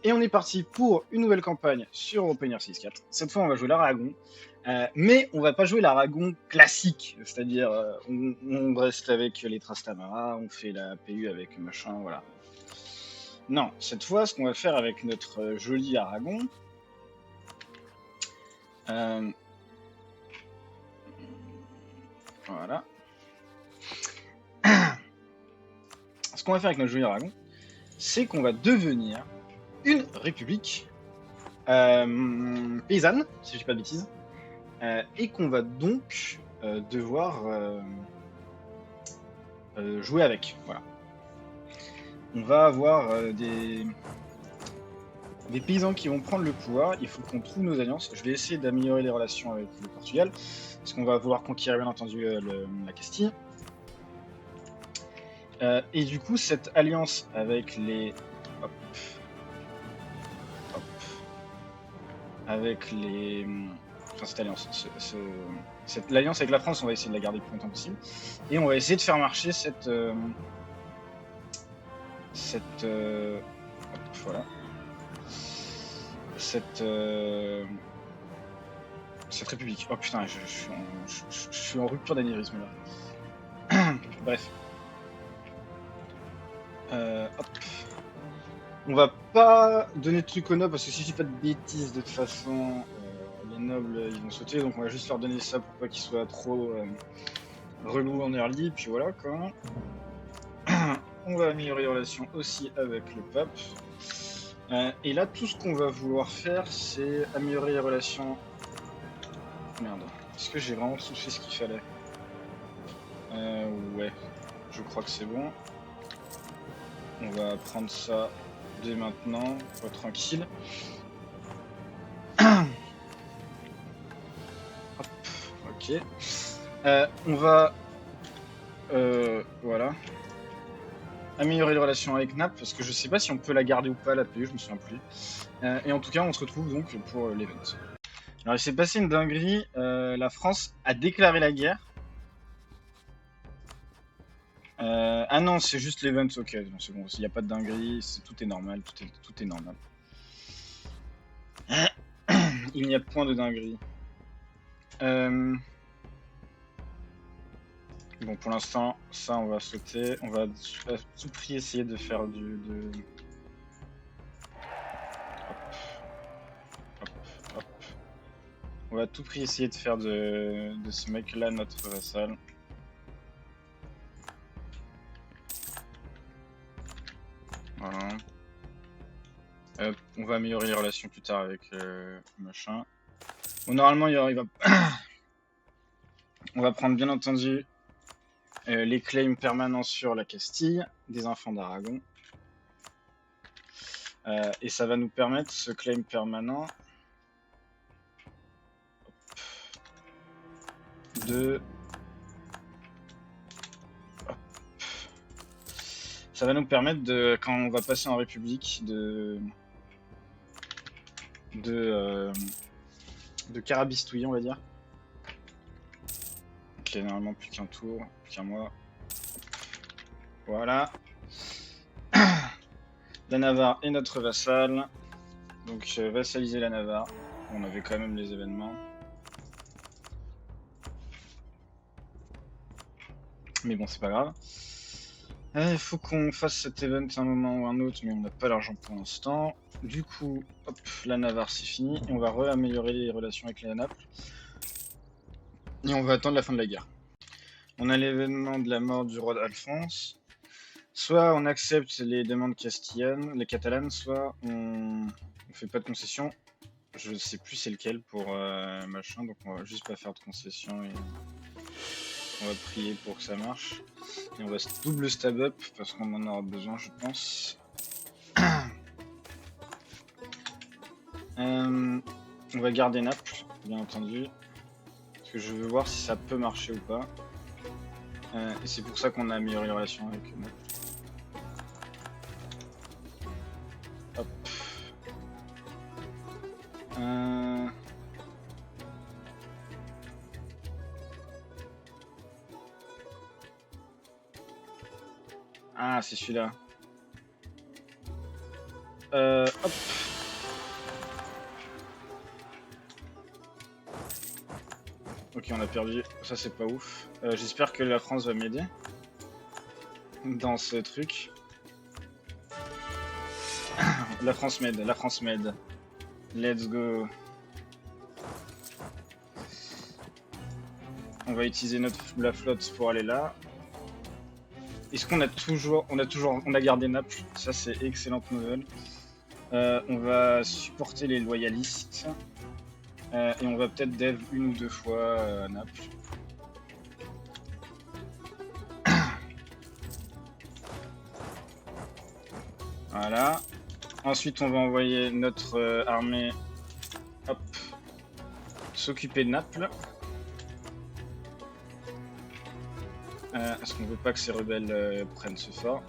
Et on est parti pour une nouvelle campagne sur Opener 6.4. Cette fois, on va jouer l'Aragon. Mais on va pas jouer l'Aragon classique, c'est-à-dire on reste avec les Trastamara, on fait la PU avec machin, voilà. Non, cette fois, ce qu'on va faire avec notre joli Aragon, voilà. Ce qu'on va faire avec notre joli Aragon, c'est qu'on va devenir une république paysanne, si je dis pas de bêtises, et qu'on va donc devoir jouer avec. Voilà. On va avoir des paysans qui vont prendre le pouvoir. Il faut qu'on trouve nos alliances. Je vais essayer d'améliorer les relations avec le Portugal, parce qu'on va vouloir conquérir bien entendu la Castille. Et du coup, cette alliance avec les... Hop. Hop. Avec les... Enfin, cette alliance... L'alliance avec la France, on va essayer de la garder le plus longtemps possible. Et on va essayer de faire marcher cette... Hop, voilà. Cette république. Oh putain, je suis en rupture d'anévrisme là. Bref. Hop. On va pas donner de trucs aux nobles parce que si je dis pas de bêtises, de toute façon, les nobles ils vont sauter. Donc on va juste leur donner ça pour pas qu'ils soient trop relous en early. Puis voilà quoi. On va améliorer les relations aussi avec le pape. Et là, tout ce qu'on va vouloir faire, c'est améliorer les relations. Merde. Est-ce que j'ai vraiment tout fait ce qu'il fallait? Ouais. Je crois que c'est bon. On va prendre ça dès maintenant, pour être tranquille. Hop, ok. On va... voilà. Améliorer les relations avec Naples, parce que je sais pas si on peut la garder ou pas, la PU, je me souviens plus. Et en tout cas, on se retrouve donc pour l'event. Alors, il s'est passé une dinguerie. La France a déclaré la guerre. Ah non, c'est juste l'event, ok, c'est bon, il n'y a pas de dinguerie, tout est normal, tout est normal. Il n'y a point de dinguerie. Bon, pour l'instant, ça, on va sauter. On va à tout prix essayer de faire Hop. Hop, hop. On va à tout prix essayer de faire de ce mec-là notre vassal. Voilà. On va améliorer les relations plus tard avec machin. Bon, normalement, il va... On va prendre bien entendu les claims permanents sur la Castille, des enfants d'Aragon. Et ça va nous permettre, ce claim permanent, de... Hop. Ça va nous permettre de, quand on va passer en République, de carabistouiller, on va dire. Ok, normalement plus qu'un tour, plus qu'un mois. Voilà. La Navarre est notre vassal. Donc vassaliser la Navarre. On avait quand même les événements. Mais bon, c'est pas grave. Il faut qu'on fasse cet event à un moment ou un autre, mais on n'a pas l'argent pour l'instant. Du coup, hop, la Navarre c'est fini. Et on va réaméliorer les relations avec la Naples. Et on va attendre la fin de la guerre. On a l'événement de la mort du roi d'Alphonse. Soit on accepte les demandes castillanes, les catalanes, soit on fait pas de concession. Je sais plus c'est lequel pour machin, donc on va juste pas faire de concession et on va prier pour que ça marche. Et on va se double stab up parce qu'on en aura besoin, je pense. On va garder Naples, bien entendu, parce que je veux voir si ça peut marcher ou pas. Et c'est pour ça qu'on a amélioré les relations avec Naples. Hop. Ah, c'est celui-là. Hop. Ok, on a perdu. Ça, c'est pas ouf. J'espère que la France va m'aider dans ce truc. La France m'aide, la France m'aide. Let's go. On va utiliser la flotte pour aller là. Est-ce qu'on a toujours... On a gardé Naples. Ça, c'est excellente nouvelle. On va supporter les loyalistes. Et on va peut-être dev une ou deux fois à Naples. Voilà. Ensuite, on va envoyer notre armée, hop, s'occuper de Naples. Parce qu'on veut pas que ces rebelles prennent ce fort.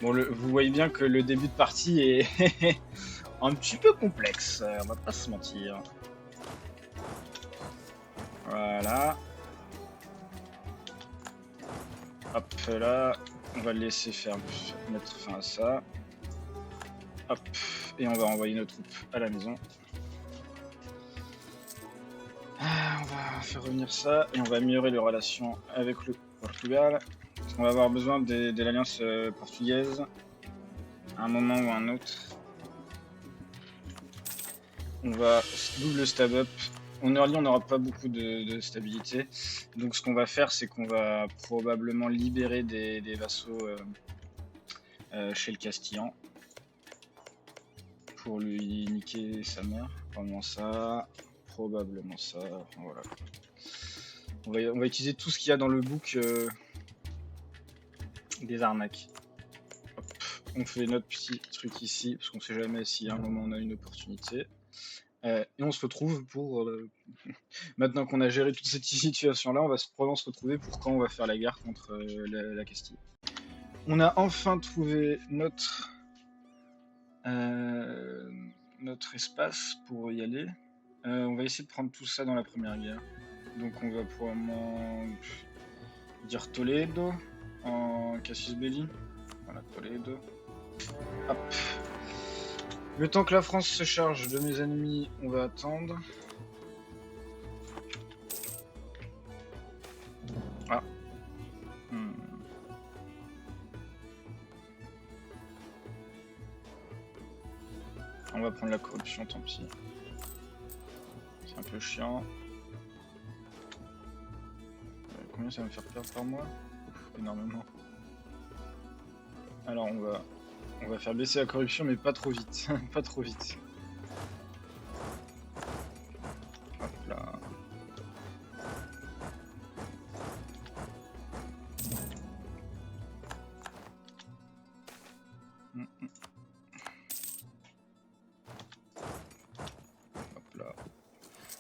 Bon, vous voyez bien que le début de partie est un petit peu complexe, on va pas se mentir. Voilà. Hop là, on va le laisser mettre fin à ça. Hop, et on va envoyer nos troupes à la maison. On va faire revenir ça et on va améliorer les relations avec le Portugal. Parce qu'on va avoir besoin de l'alliance portugaise à un moment ou à un autre. On va double stab up. En early, on n'aura pas beaucoup de stabilité. Donc ce qu'on va faire, c'est qu'on va probablement libérer des vassaux chez le Castillan. Pour lui niquer sa mère. Probablement ça. Probablement ça. Enfin, voilà. On va utiliser tout ce qu'il y a dans le book des arnaques. Hop. On fait notre petit truc ici, parce qu'on sait jamais si à un moment on a une opportunité. Et on se retrouve pour... maintenant qu'on a géré toute cette situation-là, on va probablement se retrouver pour quand on va faire la guerre contre la Castille. On a enfin trouvé notre espace pour y aller. On va essayer de prendre tout ça dans la première guerre. Donc on va probablement dire Toledo en Cassius Belli. Voilà, Toledo. Hop. Le temps que la France se charge de mes ennemis, on va attendre. Ah. On va prendre la corruption, tant pis. C'est un peu chiant. Combien ça va me faire perdre par mois? Énormément. Alors on va faire baisser la corruption, mais pas trop vite. Pas trop vite. Hop là. Hop là.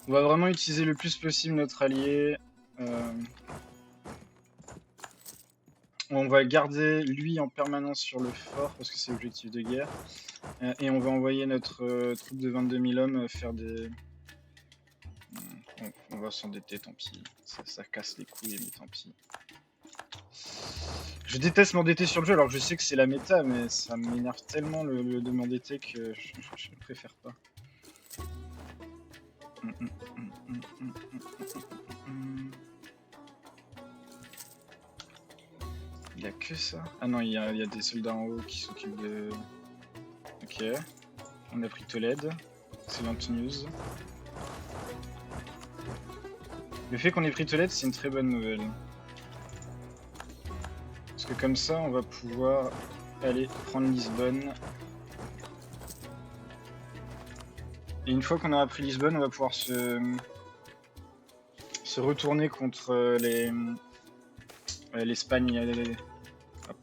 On va vraiment utiliser le plus possible notre allié. On va garder lui en permanence sur le fort parce que c'est l'objectif de guerre. Et on va envoyer notre troupe de 22 000 hommes faire des... on va s'endetter, tant pis. Ça casse les couilles, mais tant pis. Je déteste m'endetter sur le jeu alors que je sais que c'est la méta, mais ça m'énerve tellement de m'endetter que je préfère pas. Il y a que ça? Ah non, il y a des soldats en haut qui s'occupent de... Ok. On a pris Tolède. Excellente news. Le fait qu'on ait pris Tolède, c'est une très bonne nouvelle. Parce que comme ça, on va pouvoir aller prendre Lisbonne. Et une fois qu'on aura pris Lisbonne, on va pouvoir se retourner contre l'Espagne. Hop.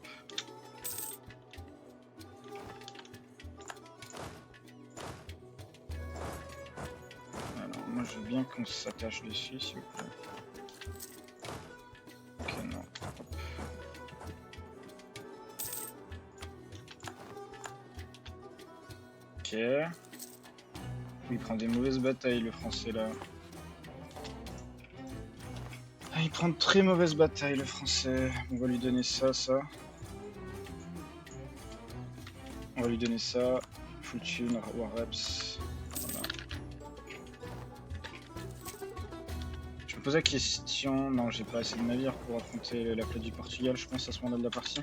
Alors, moi je veux bien qu'on s'attache dessus, s'il vous plaît. Ok, non. Hop. Ok. Il prend des mauvaises batailles, le français là. Ah, il prend de très mauvaises batailles, le français. On va lui donner ça, ça. On va lui donner ça. Full tune, War Reps. Voilà. Je me pose la question. Non, j'ai pas assez de navires pour affronter la flotte du Portugal, je pense, à ce moment-là de la partie.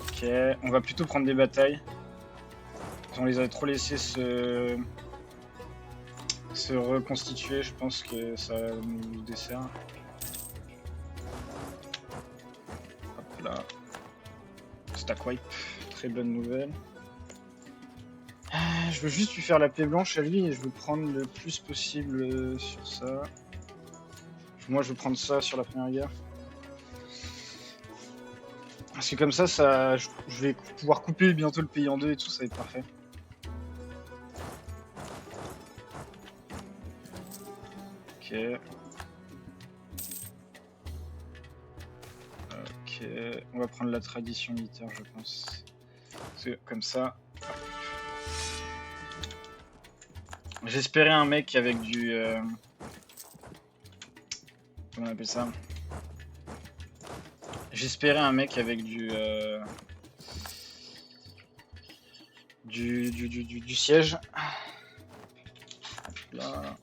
Ok, on va plutôt prendre des batailles. On les a trop laissés se reconstituer, je pense que ça nous dessert. Hop là. Stack wipe, très bonne nouvelle. Je veux juste lui faire la paix blanche à lui et je veux prendre le plus possible sur ça. Moi je veux prendre ça sur la première guerre. Parce que comme ça, je vais pouvoir couper bientôt le pays en deux et tout, ça va être parfait. Ok. Ok. On va prendre la tradition militaire, je pense. Parce que comme ça. J'espérais un mec avec du. Comment on appelle ça? J'espérais un mec avec du siège. Hop là.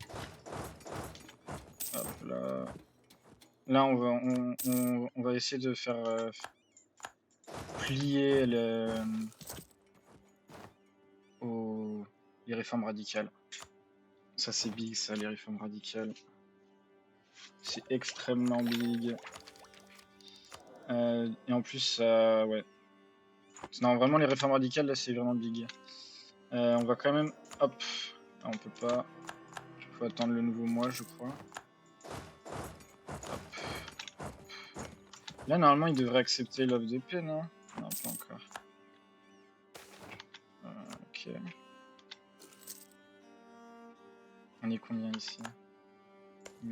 Hop là. Là, on va essayer de faire plier les réformes radicales. Ça, c'est big, ça, les réformes radicales. C'est extrêmement big. Et en plus, ça, ouais. Non, vraiment, les réformes radicales, là, c'est vraiment big. On va quand même... Hop. Ah, on peut pas. Il faut attendre le nouveau mois, je crois. Hop. Là, normalement, il devrait accepter l'offre de paix, non? Non, pas encore. Ok. On est combien ici? Ça ne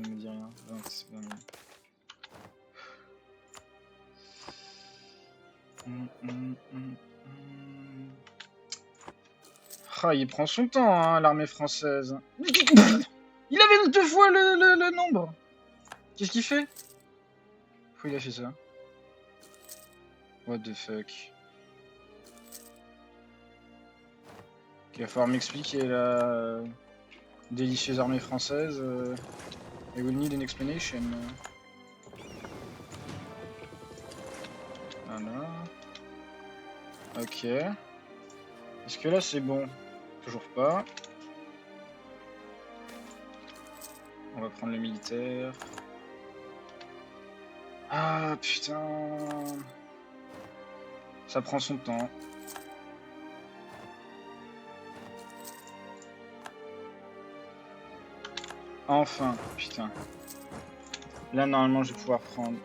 me dit rien. 20 000. Ah, il prend son temps, hein, l'armée française. Il avait 2 fois le nombre. Qu'est-ce qu'il fait? Pourquoi il a fait ça? What the fuck? Il va falloir m'expliquer la délicieuse armée française. I will need an explanation. Voilà. Ok. Est-ce que là c'est bon? Toujours pas. On va prendre le militaire. Ah putain. Ça prend son temps. Enfin, putain. Là normalement je vais pouvoir prendre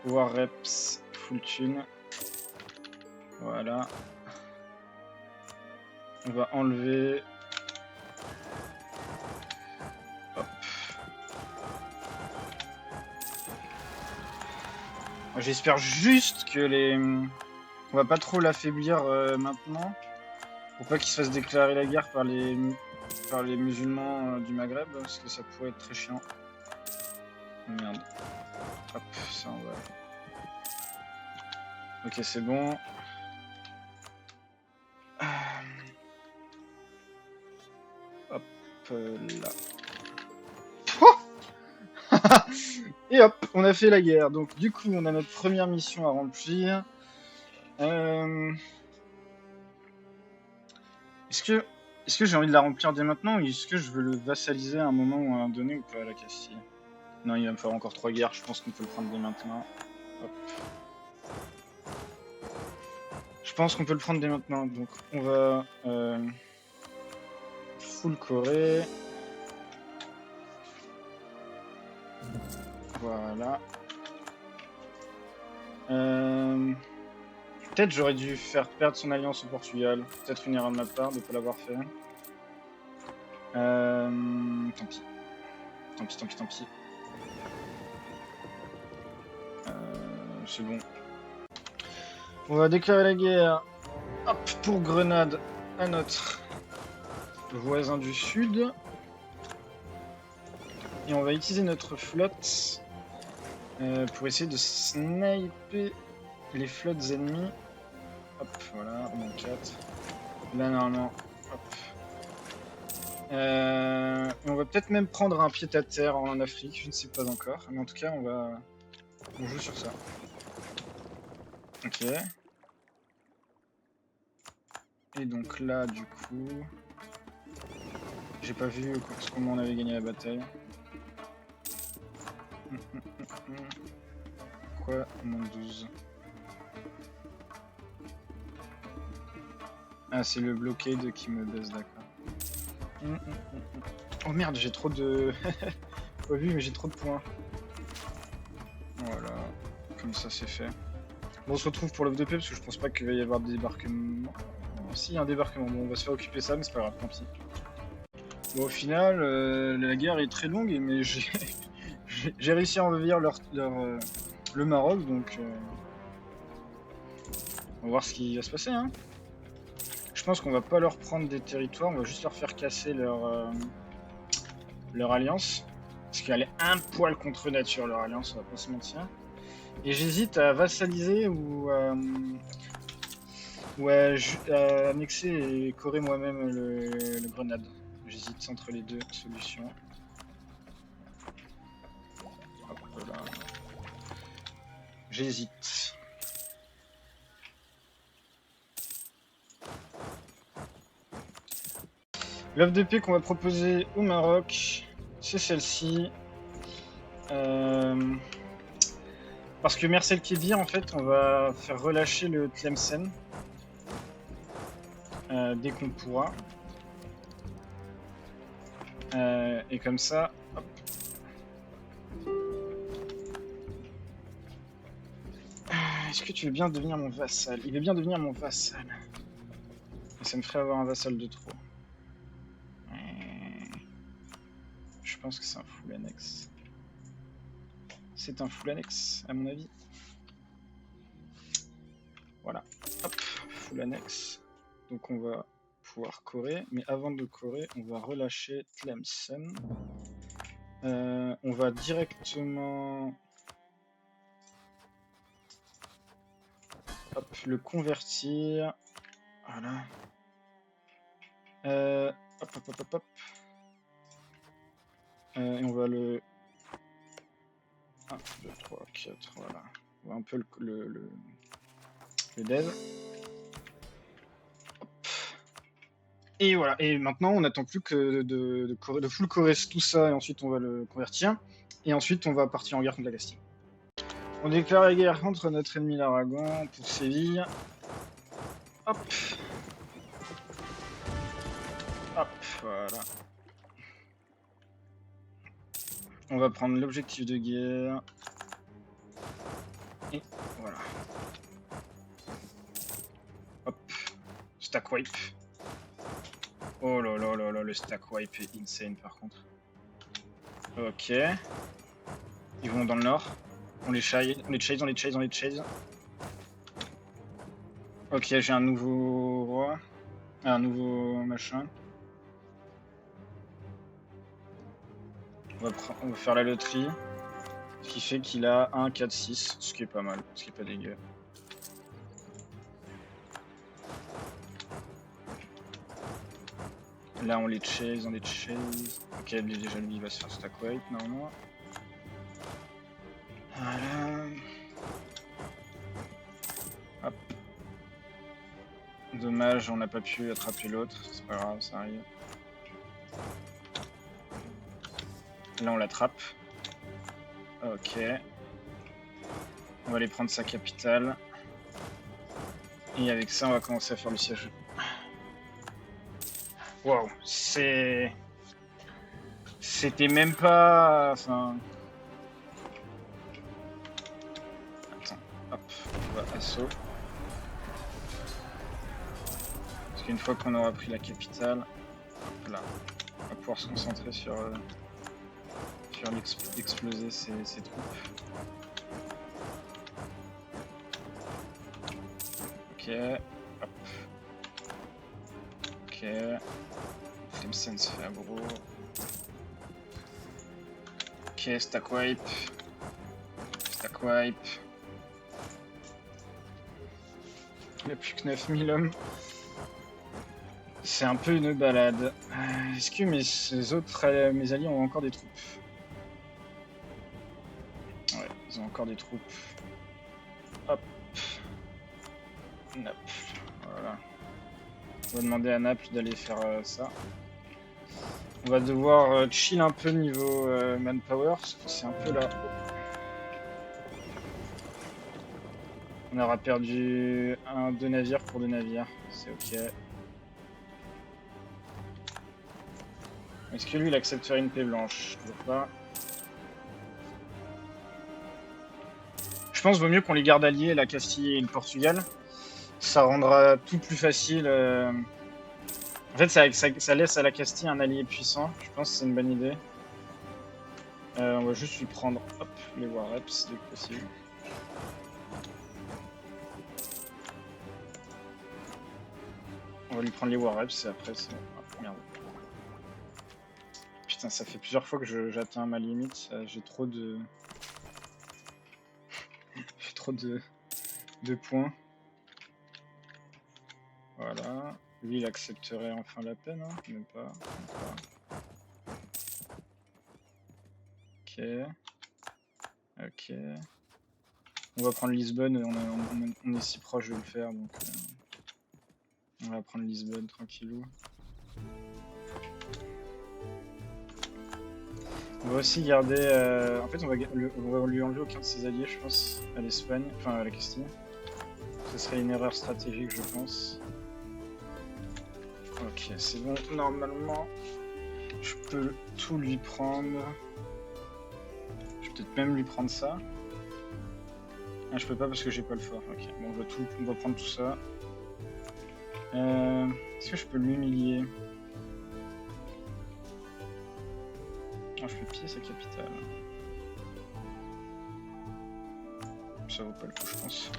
War Reps full tune. Voilà. On va enlever. Hop. J'espère juste que les... On va pas trop l'affaiblir maintenant. Pour pas qu'il se fasse déclarer la guerre par les musulmans du Maghreb, parce que ça pourrait être très chiant. Oh, merde. Hop, ça on va... Ok, c'est bon. Hop là. Et hop, on a fait la guerre. Donc du coup, on a notre première mission à remplir. Est-ce que j'ai envie de la remplir dès maintenant, ou est-ce que je veux le vassaliser à un moment ou à un donné ou pas à la Castille? Non, il va me falloir encore 3 guerres, je pense qu'on peut le prendre dès maintenant. Hop. Je pense qu'on peut le prendre dès maintenant, donc on va full Corée. Voilà. Peut-être j'aurais dû faire perdre son alliance au Portugal. Peut-être une erreur de ma part de ne pas l'avoir fait. Tant pis. Tant pis. C'est bon. On va déclarer la guerre. Hop, pour Grenade à notre voisin du sud. Et on va utiliser notre flotte pour essayer de sniper les flottes ennemies. Hop, voilà, on en 4. Là, normalement, hop. Et on va peut-être même prendre un pied-à-terre en Afrique, je ne sais pas encore. Mais en tout cas, on joue sur ça. Ok. Et donc là, du coup... J'ai pas vu comment on avait gagné la bataille. Pourquoi moins 12? Ah, c'est le blockade qui me baisse, d'accord. Oh merde, j'ai trop de... Pas vu, mais j'ai trop de points. Voilà, comme ça c'est fait. Bon, on se retrouve pour l'OFDP parce que je pense pas qu'il va y avoir de débarquement. Oh, si, un débarquement. Bon, on va se faire occuper ça, mais c'est pas grave, tant pis. Bon, au final, la guerre est très longue, mais j'ai réussi à envahir le Maroc, donc on va voir ce qui va se passer. Hein. Je pense qu'on va pas leur prendre des territoires, on va juste leur faire casser leur alliance. Parce qu'elle est un poil contre nature, leur alliance, on va pas se mentir. Et j'hésite à vassaliser ou à annexer et corer moi-même le Grenade. J'hésite entre les deux solutions. Hop là. J'hésite. L'offre de paix qu'on va proposer au Maroc, c'est celle-ci. Parce que Mercel Kébir, en fait, on va faire relâcher le Tlemcen dès qu'on pourra. Et comme ça, hop. Est-ce que tu veux bien devenir mon vassal? Il veut bien devenir mon vassal. Et ça me ferait avoir un vassal de trop. Je pense que c'est un full annexe. C'est un full annexe, à mon avis. Voilà. Hop, full annexe. Donc on va pouvoir corer. Mais avant de corer, on va relâcher Tlemcen. On va directement... Hop, le convertir. Voilà. Hop. Et on va le... 1, 2, 3, 4, voilà. On va un peu le dev. Hop. Et voilà. Et maintenant, on n'attend plus que de full corer tout ça, et ensuite on va le convertir. Et ensuite, on va partir en guerre contre la Castille. On déclare la guerre contre notre ennemi l'Aragon pour Séville. Hop. Hop, voilà. On va prendre l'objectif de guerre. Et voilà. Hop. Stack wipe. Oh là là là là, le stack wipe est insane par contre. Ok. Ils vont dans le nord. On les chase. Ok, j'ai un nouveau roi. Un nouveau machin. On va faire la loterie. Ce qui fait qu'il a 1, 4, 6. Ce qui est pas mal. Ce qui est pas dégueu. Là on les chase. Ok, déjà lui il va se faire stack wipe normalement. Voilà. Hop. Dommage, on n'a pas pu attraper l'autre. C'est pas grave, ça arrive. Là on l'attrape. Ok. On va aller prendre sa capitale. Et avec ça on va commencer à faire le siège. Waouh, c'était même pas... Enfin... Attends, hop, on va assaut. Parce qu'une fois qu'on aura pris la capitale, hop là, on va pouvoir se concentrer sur exploser ces troupes. Ok, hop. Ok. Tlemcen se fait aggro. Ok, stack wipe. Stack wipe. Il n'y a plus que 9000 hommes. C'est un peu une balade. Est-ce que mes alliés ont encore des troupes? Ouais, ils ont encore des troupes. Hop. Naples. Voilà. On va demander à Naples d'aller faire ça. On va devoir chill un peu niveau manpower, parce que c'est un peu là. On aura perdu 2 navires pour 2 navires, c'est ok. Est-ce que lui il accepterait une paix blanche? Je sais pas. Je pense qu'il vaut mieux qu'on les garde alliés, la Castille et le Portugal. Ça rendra tout plus facile. En fait, ça laisse à la Castille un allié puissant. Je pense que c'est une bonne idée. On va juste lui prendre hop, les war reps dès que possible. On va lui prendre les war reps et après c'est... Ah, merde. Putain, ça fait plusieurs fois que j'atteins ma limite. J'ai trop de... J'ai trop de points. Voilà. Lui, il accepterait enfin la peine, hein. Même pas. Ok. Ok. On va prendre Lisbonne, on est si proche de le faire, donc on va prendre Lisbonne tranquillou. On va aussi garder... En fait, on va lui enlever aucun de ses alliés, je pense, à l'Espagne, enfin à la Castille. Ce serait une erreur stratégique, je pense. Ok, c'est bon. Normalement, je peux tout lui prendre. Je vais peut-être même lui prendre ça. Ah, je peux pas parce que j'ai pas le fort. Ok, bon, on va prendre tout ça. Est-ce que je peux l'humilier? Ah, je peux piller sa capitale. Ça vaut pas le coup, je pense.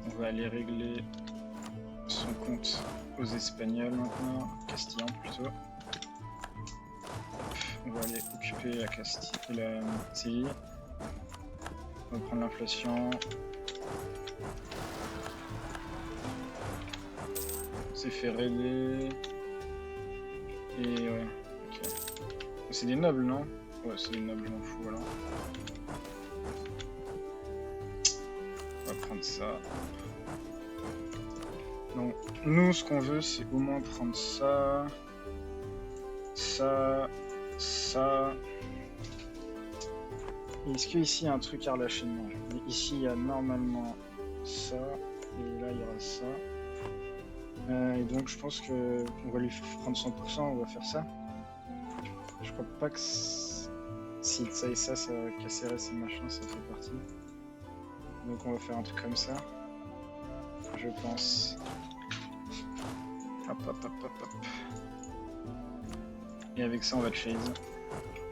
On va aller régler son compte aux Espagnols maintenant. Castillans plutôt. On va aller occuper la Castille et la Séville. On va prendre l'inflation. C'est fait raider. Et ouais, ok. C'est des nobles, non? Ouais, c'est des nobles, je m'en fous alors. On va prendre ça. Donc, nous, ce qu'on veut, c'est au moins prendre ça. Ça. Ça. Est-ce qu'ici il y a un truc à relâcher? Non. Mais ici il y a normalement ça. Et là il y aura ça. Et donc je pense que on va lui prendre 100%, on va faire ça. Je crois pas que si ça et ça casserait ces machins, ça fait partie. Donc on va faire un truc comme ça. Je pense. Hop hop hop hop hop. Et avec ça on va chase.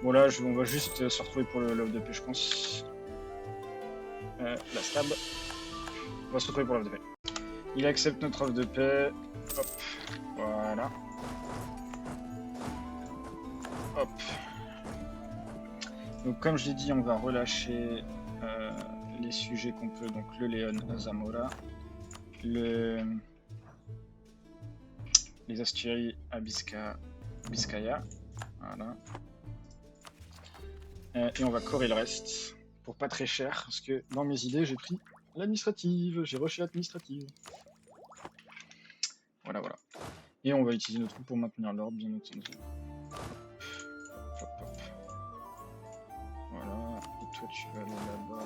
Bon là on va juste se retrouver pour le love de paix je pense. La stab. On va se retrouver pour l'offre de paix. Il accepte notre offre de paix. Hop. Voilà. Hop. Donc comme je l'ai dit, on va relâcher les sujets qu'on peut. Donc le Léon à Zamora. Les Asturies à Biscaya. Voilà. Et on va correr le reste. Pour pas très cher. Parce que dans mes idées, j'ai pris l'administrative. J'ai rushé l'administrative. Voilà, voilà. Et on va utiliser nos troupes pour maintenir l'ordre, bien entendu. Hop, hop. Voilà. Et toi, tu vas aller là-bas.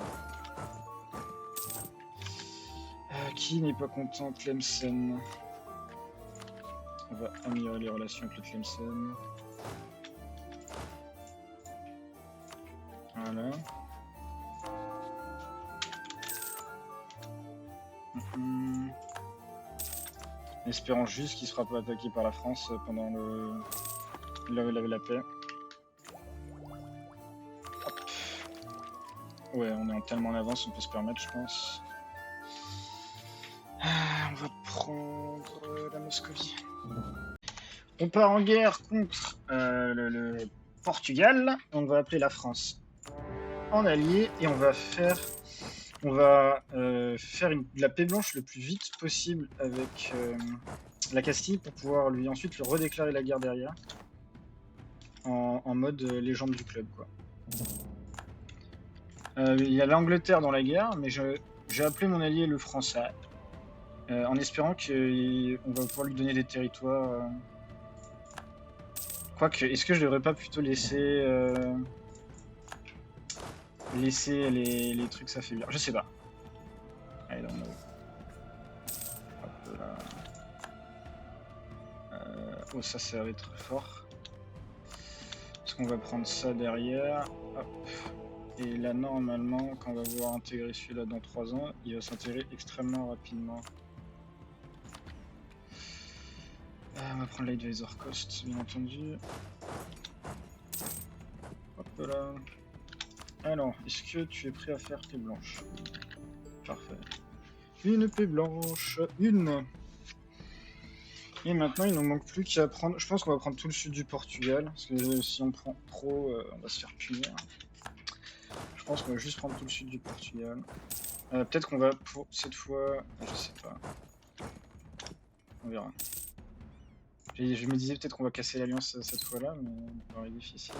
Qui n'est pas content? Tlemcen. On va améliorer les relations avec le Tlemcen. Voilà. Espérons juste qu'il ne sera pas attaqué par la France pendant la paix. Hop. Ouais, on est tellement en avance, on peut se permettre, je pense. On va prendre la Moscovie. On part en guerre contre le Portugal. On va appeler la France en allié et on va faire la paix blanche le plus vite possible avec la Castille pour pouvoir lui ensuite lui redéclarer la guerre derrière en mode légende du club, quoi. Il y a l'Angleterre dans la guerre, mais j'ai appelé mon allié le Français en espérant qu'on va pouvoir lui donner des territoires. Quoique, est-ce que je devrais pas plutôt laisser les trucs s'affaiblir? Je sais pas. I don't know. Hop là. Oh, ça va être fort. Parce qu'on va prendre ça derrière. Hop. Et là, normalement, quand on va vouloir intégrer celui-là dans 3 ans, il va s'intégrer extrêmement rapidement. On va prendre l'Advisor Cost, bien entendu. Hop là. Alors, est-ce que tu es prêt à faire paix blanche? Parfait. Une paix blanche, une. Et maintenant, il ne nous manque plus qu'à prendre. Je pense qu'on va prendre tout le sud du Portugal. Parce que si on prend trop, on va se faire punir. Je pense qu'on va juste prendre tout le sud du Portugal. Peut-être qu'on va, pour cette fois. Je sais pas. On verra. Je me disais peut-être qu'on va casser l'alliance cette fois-là, mais ça paraît difficile.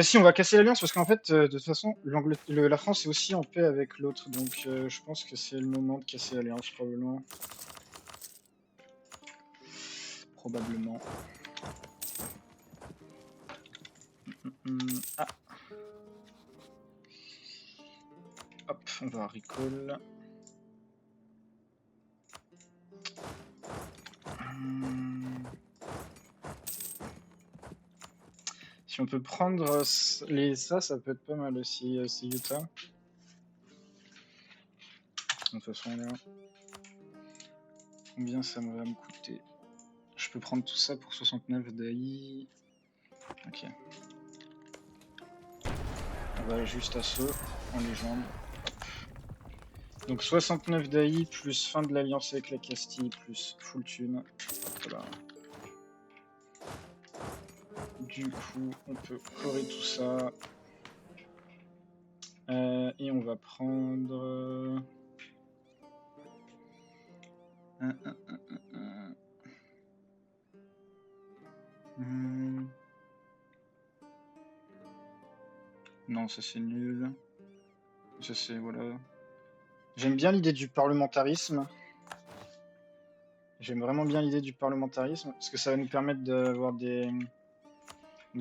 Si, on va casser l'alliance parce qu'en fait, de toute façon, la France est aussi en paix avec l'autre. Donc je pense que c'est le moment de casser l'alliance, probablement. Probablement. Ah. Hop, on va recall. Si on peut prendre ça peut être pas mal aussi, c'est Utah. De toute façon, là. Combien ça va me coûter? Je peux prendre tout ça pour 69 d'AI. Ok. On va juste assaut en légende. Hop. Donc 69 d'AI plus fin de l'alliance avec la Castille plus full thune. Voilà. Du coup, on peut corer tout ça. Et on va prendre... Non, ça c'est nul. Ça c'est... Voilà. J'aime bien l'idée du parlementarisme. J'aime vraiment bien l'idée du parlementarisme, parce que ça va nous permettre d'avoir des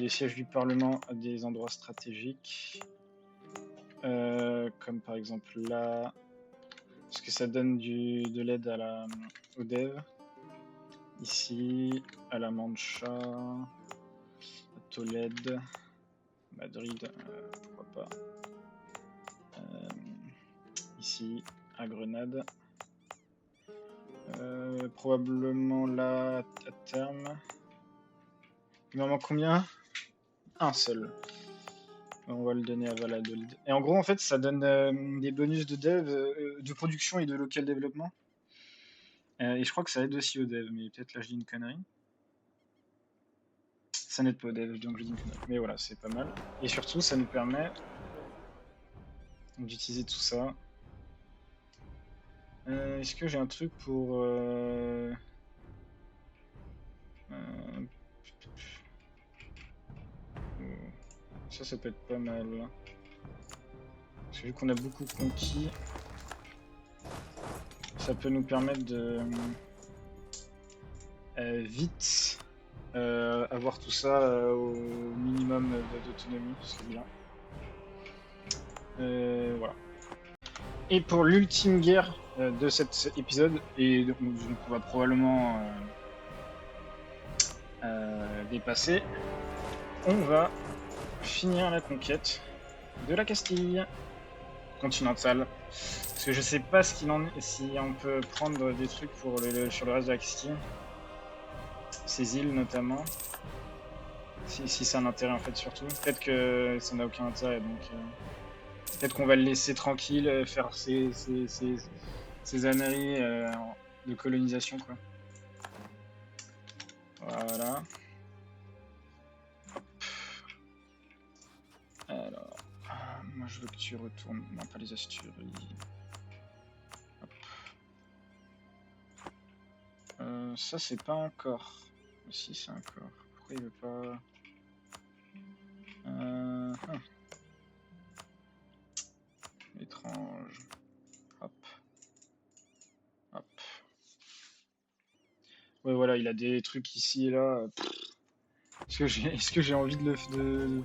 sièges du Parlement à des endroits stratégiques. Comme par exemple là, parce que ça donne de l'aide au dev. Ici, à la Mancha, à Tolède, Madrid, pourquoi pas. Ici, à Grenade. Probablement là, à terme. Il m'en manque combien? Un seul. On va le donner à Valladolid. Et en gros, en fait, ça donne des bonus de dev, de production et de local développement. Et je crois que ça aide aussi au dev, mais peut-être là je dis une connerie. Ça n'aide pas au dev, donc je dis une connerie. Mais voilà, c'est pas mal. Et surtout, ça nous permet d'utiliser tout ça. Est-ce que j'ai un truc pour... Ça peut être pas mal. Parce que vu qu'on a beaucoup conquis, ça peut nous permettre de vite avoir tout ça au minimum d'autonomie, c'est bien. Voilà. Et pour l'ultime guerre de cet épisode, et donc on va probablement dépasser, on va finir la conquête de la Castille continentale. Parce que je sais pas ce qu'il en est, si on peut prendre des trucs pour sur le reste de la Castille. Ces îles notamment. Si c'est un intérêt en fait surtout. Peut-être que ça n'a aucun intérêt, donc peut-être qu'on va le laisser tranquille, faire ses années de colonisation, quoi. Voilà. veux que tu retournes. Non, pas les Asturies. Ça, c'est pas un corps. Si, c'est un corps. Pourquoi il veut pas... Étrange. Hop. Hop. Ouais, voilà, il a des trucs ici et là. Est-ce que j'ai envie de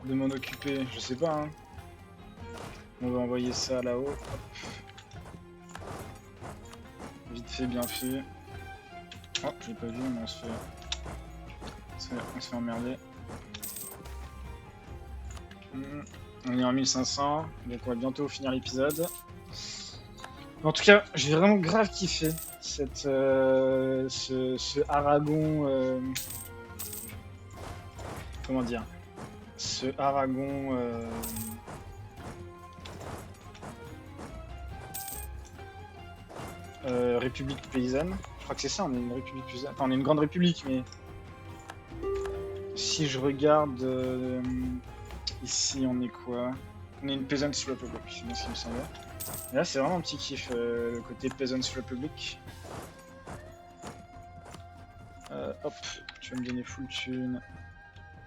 m'en occuper? Je sais pas, hein. On va envoyer ça là-haut. Vite fait, bien fait. Oh, j'ai pas vu, mais on se fait emmerder. On est en 1500, donc on va bientôt finir l'épisode. En tout cas, j'ai vraiment grave kiffé ce Aragon. Comment dire? Ce Aragon. République paysanne. Je crois que c'est ça, on est une république paysanne. Enfin, on est une grande république, mais. Si je regarde. Ici, on est quoi? On est une Peasants Republic, c'est bien ce qui me semblait. Et là, c'est vraiment un petit kiff, le côté Peasants Republic. Hop, tu vas me donner full thune.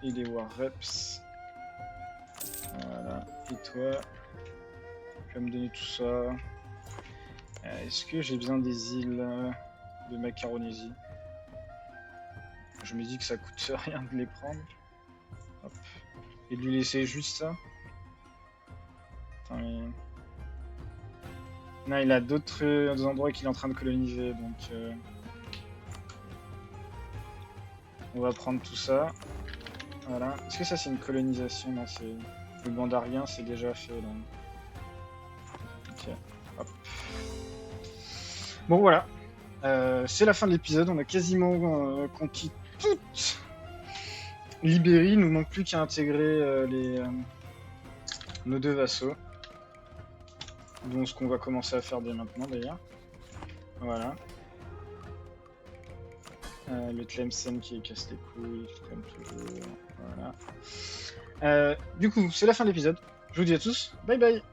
Et les War Reps. Voilà. Et toi, tu vas me donner tout ça. Est-ce que j'ai besoin des îles de Macaronésie? Je me dis que ça coûte rien de les prendre. Hop. Et de lui laisser juste ça. Attends, mais... Non, il a d'autres endroits qu'il est en train de coloniser, donc... On va prendre tout ça. Voilà. Est-ce que ça c'est une colonisation? Non, c'est... Le Bandarien, c'est déjà fait, là. Ok. Hop. Bon, voilà. C'est la fin de l'épisode. On a quasiment conquis toute l'Ibérie. Il nous manque plus qu'à intégrer nos deux vassaux. Dont ce qu'on va commencer à faire dès maintenant, d'ailleurs. Voilà. Le Tlemcen qui casse les couilles, comme toujours. Voilà. Du coup, c'est la fin de l'épisode. Je vous dis à tous, bye bye!